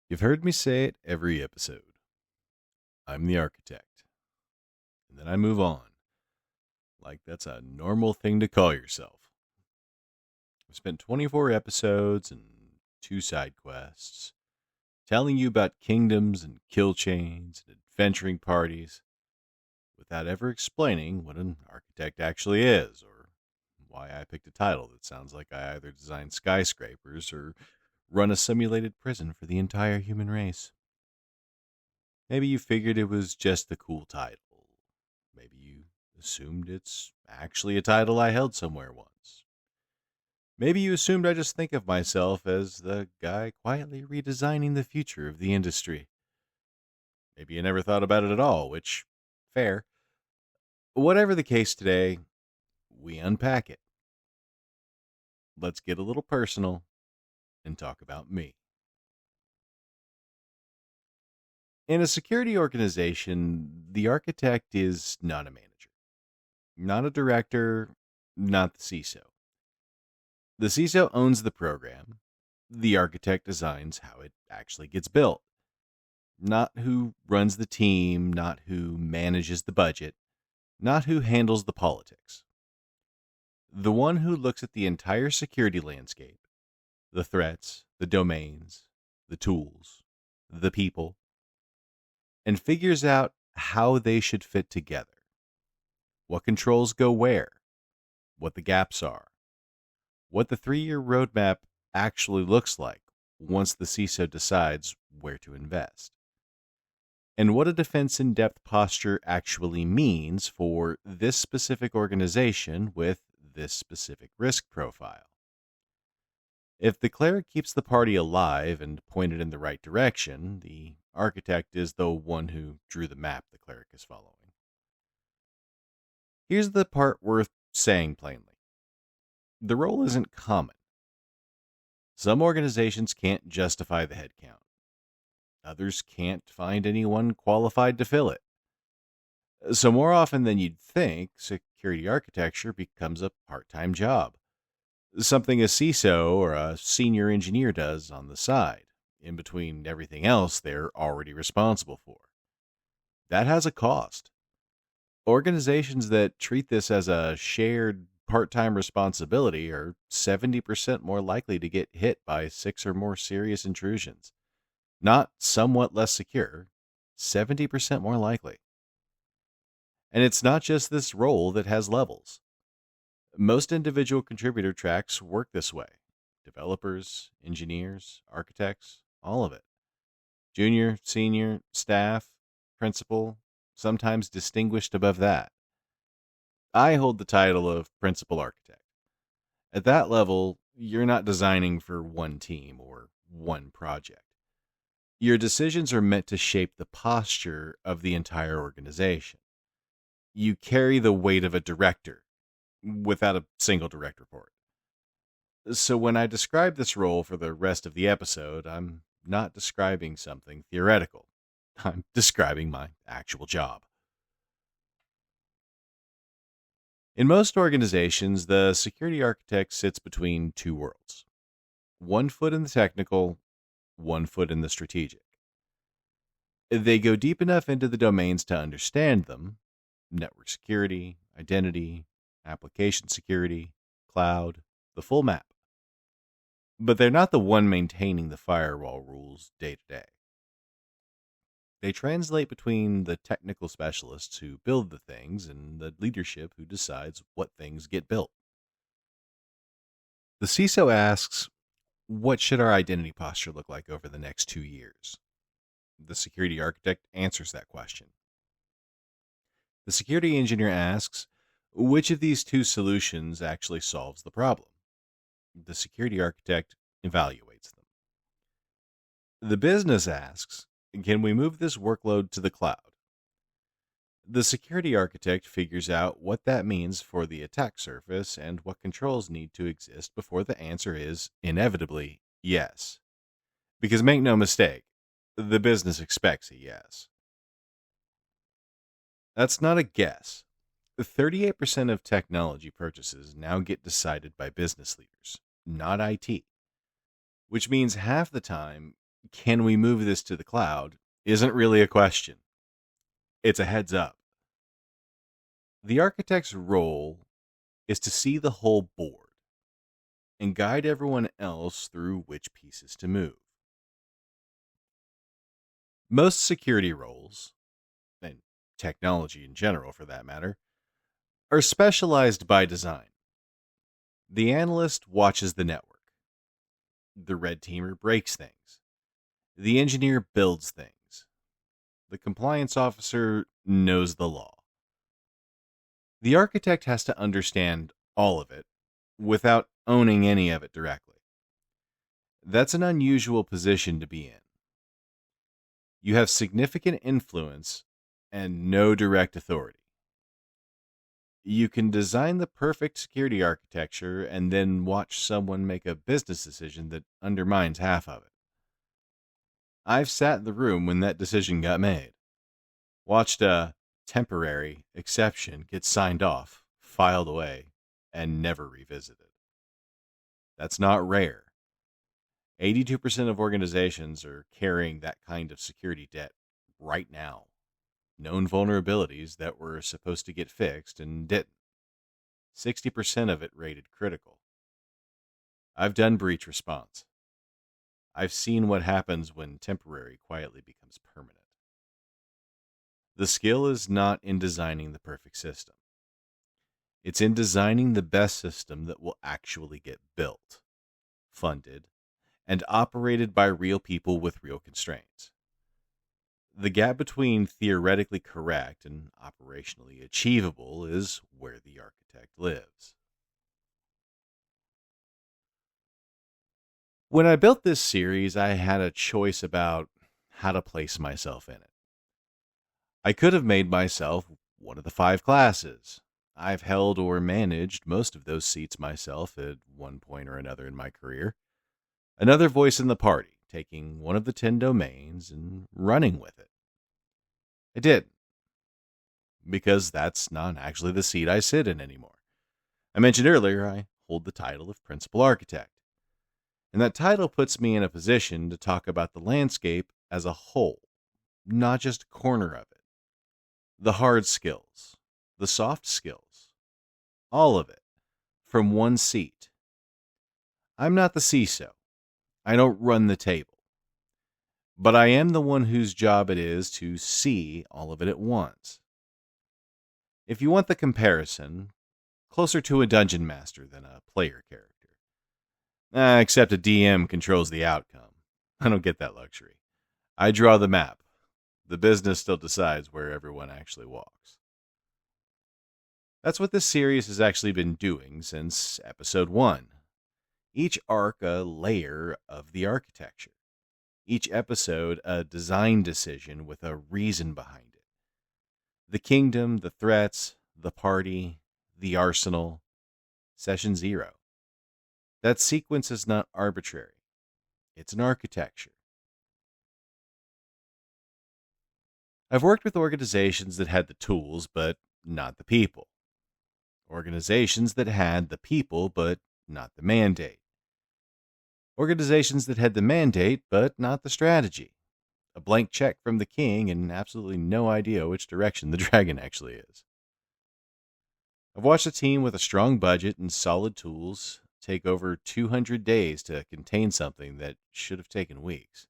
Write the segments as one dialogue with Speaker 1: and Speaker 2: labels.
Speaker 1: You've heard me say it every episode. I'm the architect. And then I move on. Like that's a normal thing to call yourself. I've spent 24 episodes and 2 side quests telling you about kingdoms and kill chains and adventuring parties without ever explaining what an architect actually is or why I picked a title that sounds like I either design skyscrapers or run a simulated prison for the entire human race. Maybe you figured it was just a cool title. Maybe you assumed it's actually a title I held somewhere once. Maybe you assumed I just think of myself as the guy quietly redesigning the future of the industry. Maybe you never thought about it at all, which, fair. Whatever the case today, we unpack it. Let's get a little personal and talk about me. In a security organization, the architect is not a manager, not a director, not the CISO. The CISO owns the program. The architect designs how it actually gets built. Not who runs the team, not who manages the budget, not who handles the politics. The one who looks at the entire security landscape, the threats, the domains, the tools, the people, and figures out how they should fit together. What controls go where, what the gaps are, what the 3-year roadmap actually looks like once the CISO decides where to invest, and what a defense in depth posture actually means for this specific organization with this specific risk profile. If the cleric keeps the party alive and pointed in the right direction, the architect is the one who drew the map the cleric is following. Here's the part worth saying plainly. The role isn't common. Some organizations can't justify the headcount. Others can't find anyone qualified to fill it. So more often than you'd think, security architecture becomes a part-time job. Something a CISO or a senior engineer does on the side, in between everything else they're already responsible for. That has a cost. Organizations that treat this as a shared part-time responsibility are 70% more likely to get hit by 6 or more serious intrusions. Not somewhat less secure, 70% more likely. And it's not just this role that has levels. Most individual contributor tracks work this way. Developers, engineers, architects, all of it. Junior, senior, staff, principal, sometimes distinguished above that. I hold the title of principal architect. At that level, you're not designing for one team or one project. Your decisions are meant to shape the posture of the entire organization. You carry the weight of a director without a single direct report. So when I describe this role for the rest of the episode, I'm not describing something theoretical. I'm describing my actual job. In most organizations, the security architect sits between two worlds. 1 foot in the technical, 1 foot in the strategic. They go deep enough into the domains to understand them: network security, identity, application security, cloud, the full map. But they're not the one maintaining the firewall rules day to day. They translate between the technical specialists who build the things and the leadership who decides what things get built. The CISO asks, what should our identity posture look like over the next 2 years? The security architect answers that question. The security engineer asks, which of these two solutions actually solves the problem? The security architect evaluates them. The business asks, can we move this workload to the cloud? The security architect figures out what that means for the attack surface and what controls need to exist before the answer is, inevitably, yes. Because make no mistake, the business expects a yes. That's not a guess. 38% of technology purchases now get decided by business leaders, not IT. Which means half the time, can we move this to the cloud, isn't really a question. It's a heads up. The architect's role is to see the whole board and guide everyone else through which pieces to move. Most security roles, and technology in general for that matter, are specialized by design. The analyst watches the network. The red teamer breaks things. The engineer builds things. The compliance officer knows the law. The architect has to understand all of it without owning any of it directly. That's an unusual position to be in. You have significant influence and no direct authority. You can design the perfect security architecture and then watch someone make a business decision that undermines half of it. I've sat in the room when that decision got made. Watched a temporary exception get signed off, filed away, and never revisited. That's not rare. 82% of organizations are carrying that kind of security debt right now. Known vulnerabilities that were supposed to get fixed and didn't. 60% of it rated critical. I've done breach response. I've seen what happens when temporary quietly becomes permanent. The skill is not in designing the perfect system. It's in designing the best system that will actually get built, funded, and operated by real people with real constraints. The gap between theoretically correct and operationally achievable is where the architect lives. When I built this series, I had a choice about how to place myself in it. I could have made myself one of the 5 classes. I've held or managed most of those seats myself at one point or another in my career. Another voice in the party, taking one of the 10 domains and running with it. I didn't, because that's not actually the seat I sit in anymore. I mentioned earlier I hold the title of Principal Architect, and that title puts me in a position to talk about the landscape as a whole, not just a corner of it. The hard skills, the soft skills, all of it, from one seat. I'm not the CISO. I don't run the table. But I am the one whose job it is to see all of it at once. If you want the comparison, closer to a dungeon master than a player character. Except a DM controls the outcome. I don't get that luxury. I draw the map. The business still decides where everyone actually walks. That's what this series has actually been doing since episode 1. Each arc a layer of the architecture. Each episode a design decision with a reason behind it. The kingdom, the threats, the party, the arsenal. Session 0. That sequence is not arbitrary. It's an architecture. I've worked with organizations that had the tools, but not the people. Organizations that had the people, but not the mandate. Organizations that had the mandate, but not the strategy. A blank check from the king and absolutely no idea which direction the dragon actually is. I've watched a team with a strong budget and solid tools take over 200 days to contain something that should have taken weeks,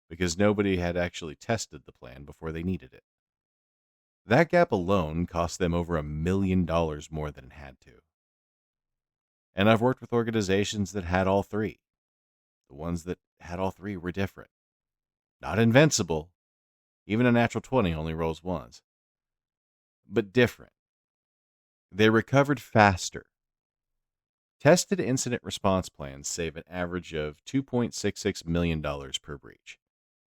Speaker 1: because nobody had actually tested the plan before they needed it. That gap alone cost them over $1 million more than it had to. And I've worked with organizations that had all 3. The ones that had all 3 were different. Not invincible. Even a natural 20 only rolls once. But different. They recovered faster. Tested incident response plans save an average of $2.66 million per breach.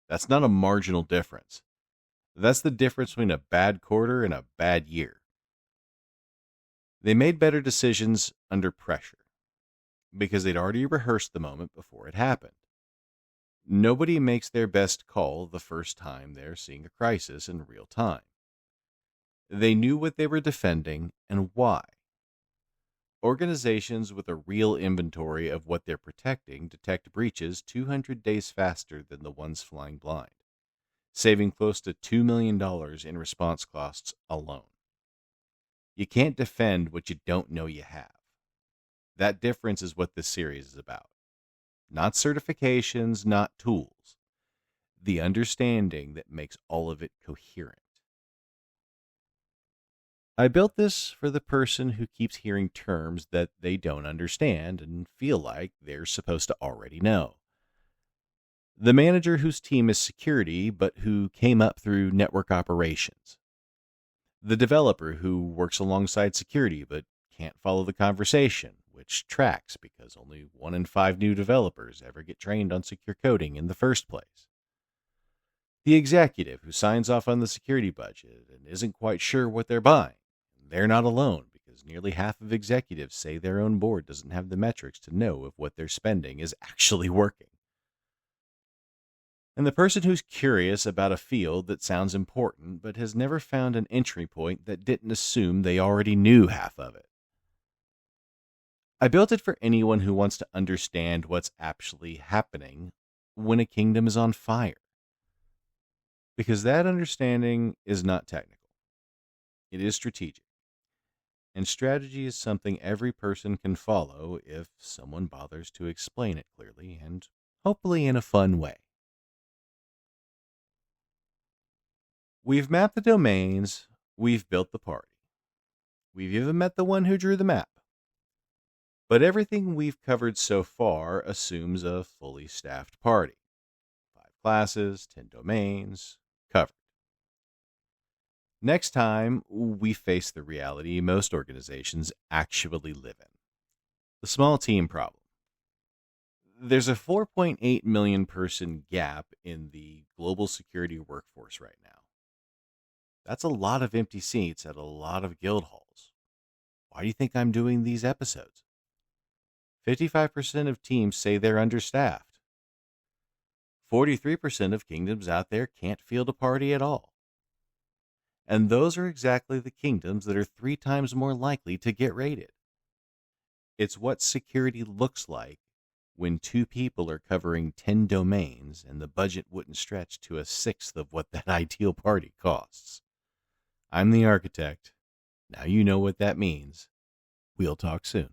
Speaker 1: That's not a marginal difference. That's the difference between a bad quarter and a bad year. They made better decisions under pressure because they'd already rehearsed the moment before it happened. Nobody makes their best call the first time they're seeing a crisis in real time. They knew what they were defending and why. Organizations with a real inventory of what they're protecting detect breaches 200 days faster than the ones flying blind, saving close to $2 million in response costs alone. You can't defend what you don't know you have. That difference is what this series is about. Not certifications, not tools. The understanding that makes all of it coherent. I built this for the person who keeps hearing terms that they don't understand and feel like they're supposed to already know. The manager whose team is security but who came up through network operations. The developer who works alongside security but can't follow the conversation, which tracks because only 1 in 5 new developers ever get trained on secure coding in the first place. The executive who signs off on the security budget and isn't quite sure what they're buying. They're not alone because nearly half of executives say their own board doesn't have the metrics to know if what they're spending is actually working. And the person who's curious about a field that sounds important but has never found an entry point that didn't assume they already knew half of it. I built it for anyone who wants to understand what's actually happening when a kingdom is on fire. Because that understanding is not technical. It is strategic. And strategy is something every person can follow if someone bothers to explain it clearly and hopefully in a fun way. We've mapped the domains, we've built the party. We've even met the one who drew the map. But everything we've covered so far assumes a fully staffed party. 5 classes, 10 domains, covered. Next time, we face the reality most organizations actually live in. The small team problem. There's a 4.8 million person gap in the global security workforce right now. That's a lot of empty seats at a lot of guild halls. Why do you think I'm doing these episodes? 55% of teams say they're understaffed. 43% of kingdoms out there can't field a party at all. And those are exactly the kingdoms that are 3 times more likely to get raided. It's what security looks like when 2 people are covering 10 domains and the budget wouldn't stretch to a sixth of what that ideal party costs. I'm the architect. Now you know what that means. We'll talk soon.